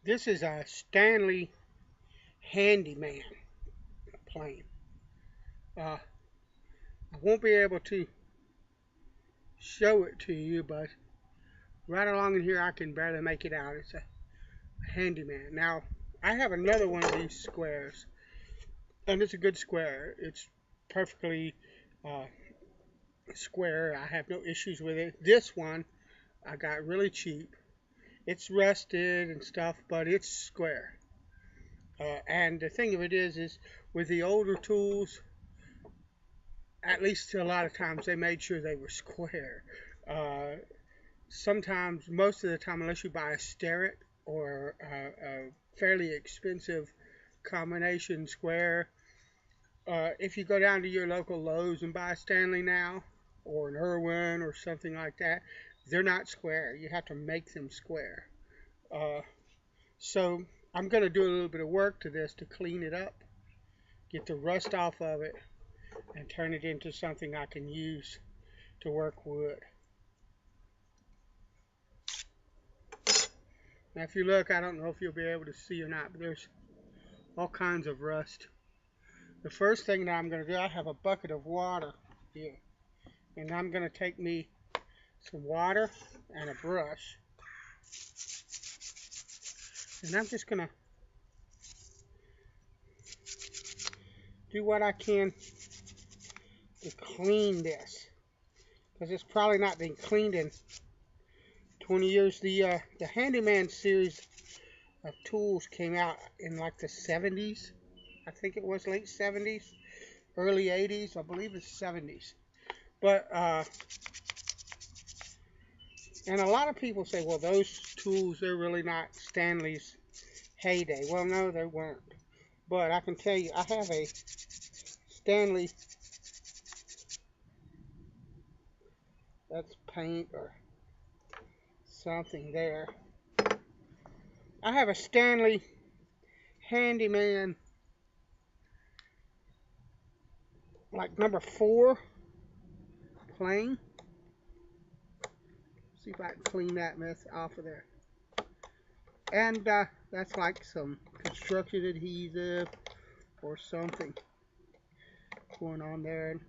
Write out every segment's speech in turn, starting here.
This is a Stanley Handyman plane. I won't be able to show it to you, but right along in here I can barely make it out. It's a Handyman. Now, I have another one of these squares, and it's a good square. It's perfectly uh, square. I have no issues with it. This one I got really cheap. It's rusted and stuff, but it's square. And the thing of it is with the older tools, at least a lot of times they made sure they were square. Uh, Sometimes, most of the time, unless you buy a Starrett or a fairly expensive combination square, if you go down to your local Lowe's and buy a Stanley now, or an Irwin or something like that, they're not square. You have to make them square. Uh, so I'm going to do a little bit of work to this to clean it up, get the rust off of it, and turn it into something I can use to work wood. Now, if you look, I don't know if you'll be able to see or not, but there's all kinds of rust. The first thing that I'm going to do, I have a bucket of water here, and I'm going to take me some water and a brush, and I'm just going to do what I can to clean this, because it's probably not been cleaned in 20 years. The Handyman series of tools came out in like the 70s. I think it was late 70s, early 80s. I believe it's 70s. But and a lot of people say, well, those tools, they're really not Stanley's heyday. Well, no, they weren't. But I can tell you, I have a Stanley, that's paint or something there. I have a Stanley Handyman, like number 4 plane. See if I can clean that mess off of there. And that's like some construction adhesive or something going on there.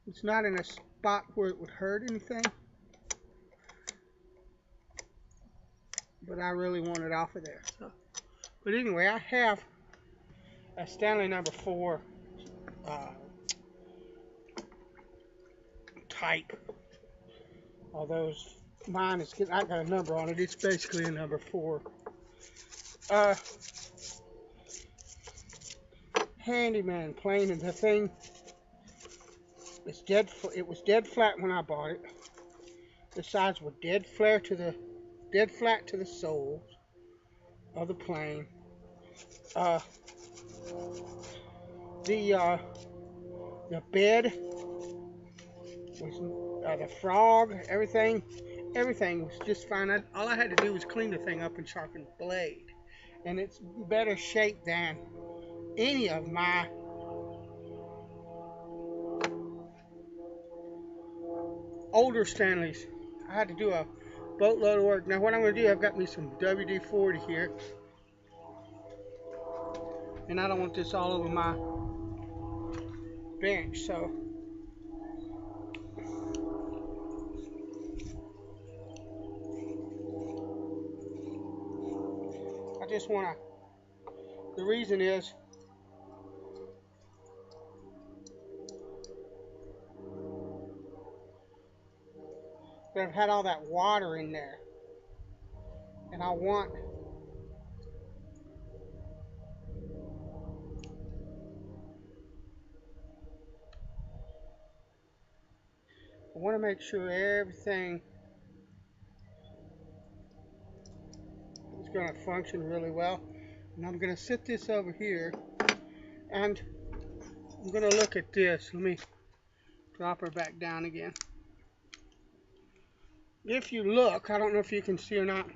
It's not in a spot where it would hurt anything, but I really want it off of there. So, but anyway, I have a Stanley number 4 uh, type. Although mine is, I got a number on it. It's basically a number 4. Uh, Handyman plane, and the thing is dead. It was dead flat when I bought it. The sides were dead flat to the soles of the plane. Uh, the the bed was the frog, everything was just fine. All I had to do was clean the thing up and sharpen the blade, and it's better shape than any of my older Stanleys. I had to do a boatload of work. Now what I'm going to do, I've got me some WD-40 here, and I don't want this all over my bench, so I just want to, the reason is that I've had all that water in there, and I want to make sure everything is going to function really well. And I'm going to sit this over here, and I'm going to look at this. Let me drop her back down again. If you look, I don't know if you can see or not,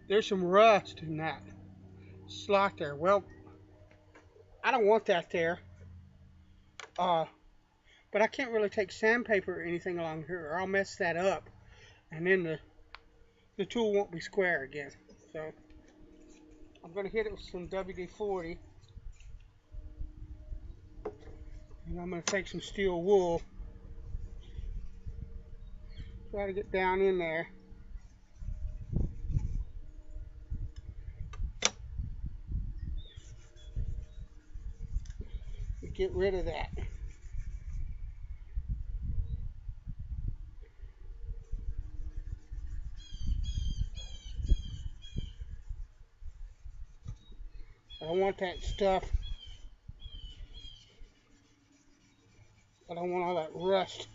there's some rust in that slot there. Well, I don't want that there. Uh, but I can't really take sandpaper or anything along here, or I'll mess that up. And then the tool won't be square again. So I'm going to hit it with some WD-40, and I'm going to take some steel wool, try to get down in there. Get rid of that. I don't want that stuff. I don't want all that rust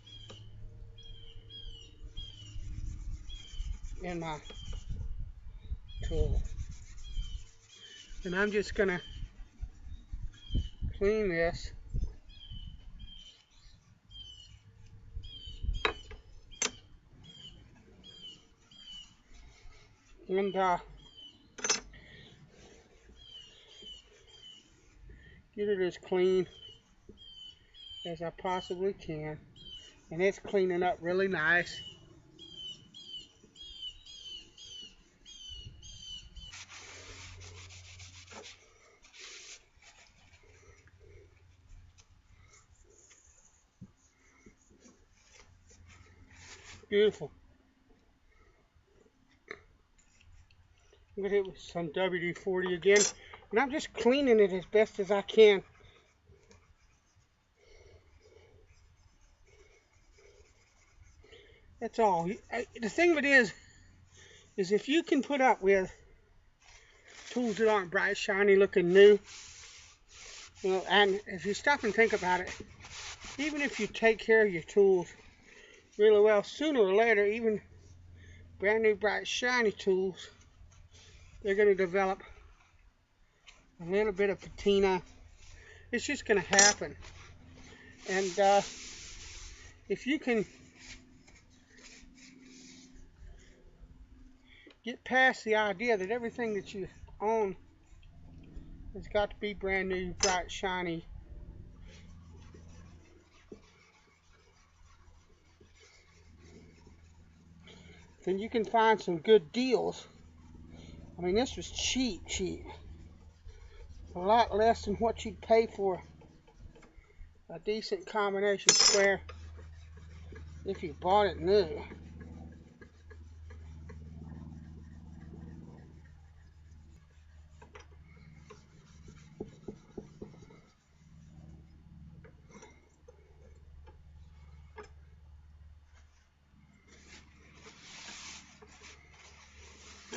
in my tool. And I'm just going to clean this. And get it as clean as I possibly can. And it's cleaning up really nice. Beautiful. I'm going to hit it with some WD-40 again. And I'm just cleaning it as best as I can. That's all. The thing of it is if you can put up with tools that aren't bright, shiny looking new, you know, and if you stop and think about it, even if you take care of your tools really well, sooner or later, even brand new, bright, shiny tools, they're going to develop a little bit of patina. It's just going to happen. And if you can get past the idea that everything that you own has got to be brand new, bright, shiny, then you can find some good deals. I mean, this was cheap. A lot less than what you'd pay for a decent combination square if you bought it new.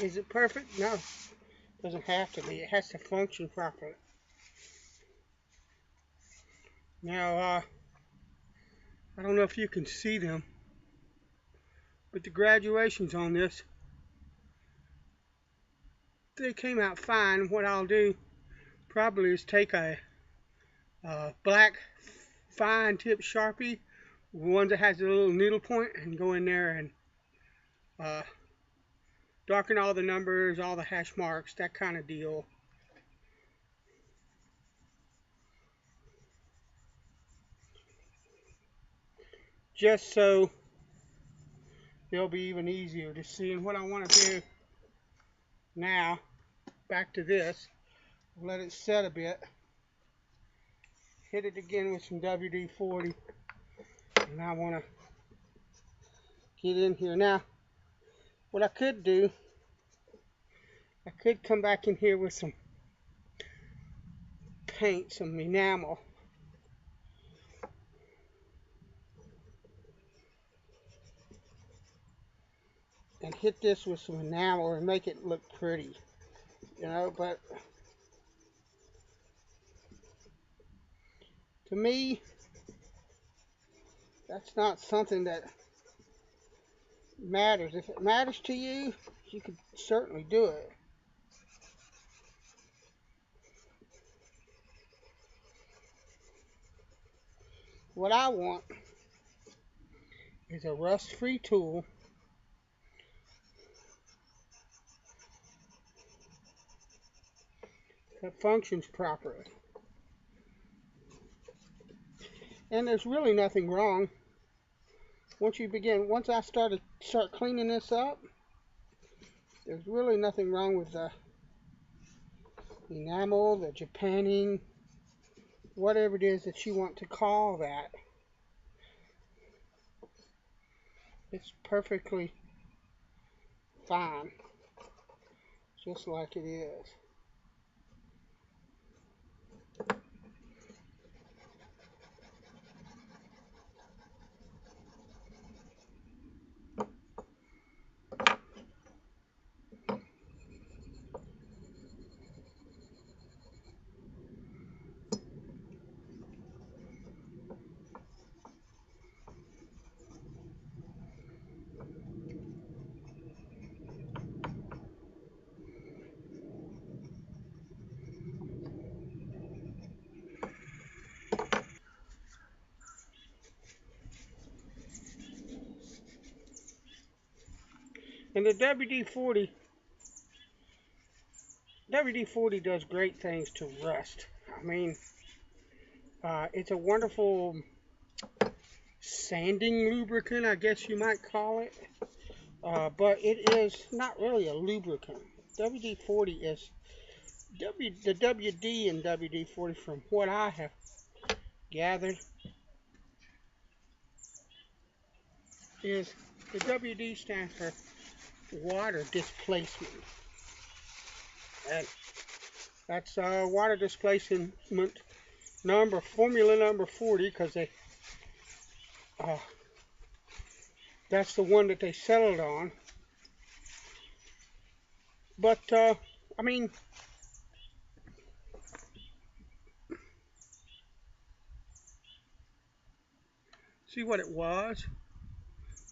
Is it perfect? No. It doesn't have to be. It has to function properly. Now, I don't know if you can see them, but the graduations on this, they came out fine. What I'll do probably is take a black fine tip Sharpie, one that has a little needle point, and go in there and darken all the numbers, all the hash marks, that kind of deal. Just so they'll be even easier to see. And what I want to do now, back to this, let it set a bit, hit it again with some WD-40, and I want to get in here. Now, what I could do, I could come back in here with some paint, some enamel, and hit this with some enamel and make it look pretty, you know. But to me, that's not something that matters. If it matters to you, you could certainly do it. What I want is a rust-free tool that functions properly. And there's really nothing wrong. Once I start cleaning this up, There's really nothing wrong with the enamel, the japanning, whatever it is that you want to call that. It's perfectly fine, just like it is. And the WD-40 does great things to rust. I mean, it's a wonderful sanding lubricant, I guess you might call it. But it is not really a lubricant. WD-40 is the WD in WD-40, from what I have gathered, is the WD stands for water displacement, and that's water displacement formula number 40, because uh, that's the one that they settled on. But I mean, see what it was,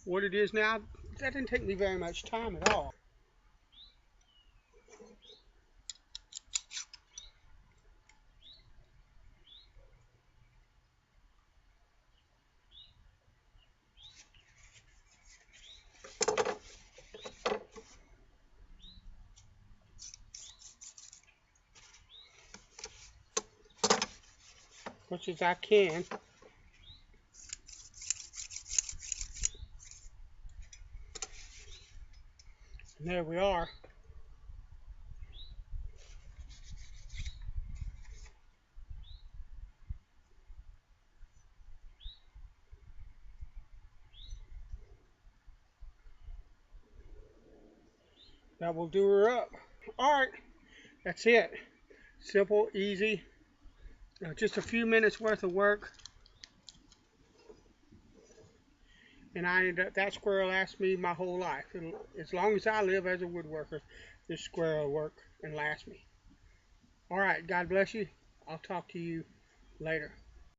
what it is now. That didn't take me very much time at all. Much as I can. And there we are. That will do her up. Alright, that's it. Simple, easy, just a few minutes worth of work. And that square will last me my whole life. As long as I live as a woodworker, this square will work and last me. Alright, God bless you. I'll talk to you later.